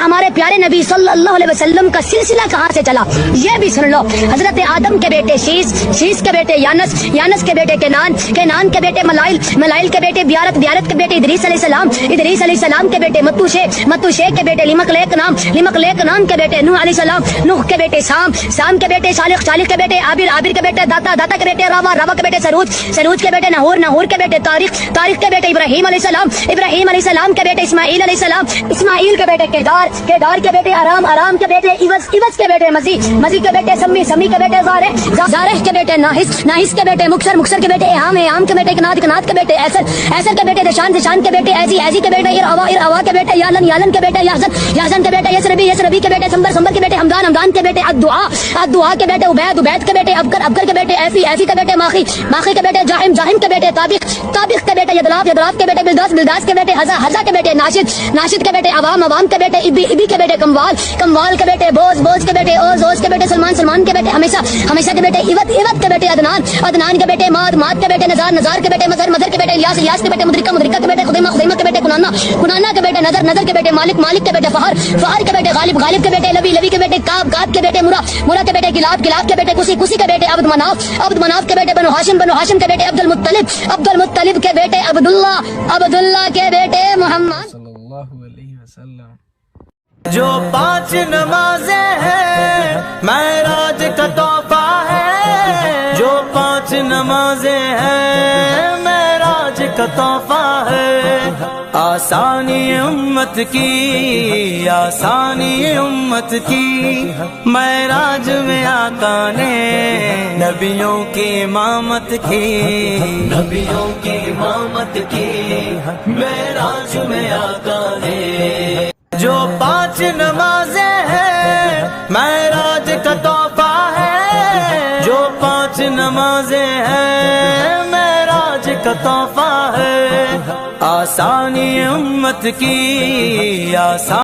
ہمارے پیارے نبی صلی اللہ علیہ وسلم کا سلسلہ کہاں سے چلا یہ بھی سن لو. حضرت آدم کے بیٹے شیس کے بیٹے یانس کے بیٹے کینان کے بیٹے ملائل کے بیٹے بیارت کے بیٹے ادریس علیہ السلام کے بیٹے متو شے کے بیٹے لمق نام کے بیٹے نوح علیہ السلام، نوح کے بیٹے سام کے بیٹے صالح کے بیٹے عابر کے بیٹے داتا کے بیٹے راوا کے بیٹے سروج کے بیٹے نہور کے بیٹے تاریخ کے بیٹے ابراہیم علیہ السلام کے بیٹے اسماعیل علیہ السلام، اسماعیل کے بیٹے کیدار کے بیٹے ارام کے بیٹے ایوس کے بیٹے مزی کے بیٹے سمی کے بیٹے زارح کے بیٹے ناحس کے بیٹے مکسر کے بیٹے اہام کے بیٹے کنات کے بیٹے ایسر کے بیٹے دشان کے بیٹے ایزی کے بیٹے اروا کے بیٹے یالن کے بیٹے یازن کے بیٹے یسربی کے بیٹے سمبر کے بیٹے حمدان کے بیٹے الدعاء کے بیٹے عبید کے بیٹے ابکر کے بیٹے ایفی کے بیٹے ماخی کے بیٹے جاہم کے بیٹے طابق کے بیٹے یدلاف کے بیٹے بلداس کے بیٹے حزا کے بیٹے ناشد کے بیٹے عوام کے بیٹے ابی کے بیٹے کموال کے بیٹے بوز کے بیٹے اوز کے بیٹے سلمان کے بیٹے ہمیشہ کے بیٹے ایوت کے بیٹے عدنان کے بیٹے ماد کے بیٹے نزار کے بیٹے مظہر کے بیٹے الیاس کے بیٹے مدرکہ کے بیٹے خدیمہ کے بیٹے کنانا کے بیٹے نظر کے بیٹے مالک کے بیٹے فہر کے بیٹے غالب کے بیٹے لبی کے بیٹے کاب کے بیٹے مرا کے بیٹے گلاب کے بیٹے کسی کے بیٹے عبد مناف کے بیٹے بنو ہاشم کے بیٹے عبد المطلب کے بیٹے عبداللہ کے بیٹے محمد صلی اللہ علیہ وسلم. جو 5 نمازیں ہیں معراج کا تحفہ ہے، جو 5 نمازیں ہیں معراج کا تحفہ ہے. آسانی امت کی معراج میں آقا نے نبیوں کی امامت کی معراج میں آقا نے. جو 5 نمازیں ہیں معراج کا تحفہ ہے، جو 5 نمازیں ہیں معراج کا تحفہ ہے. آسانی امت کی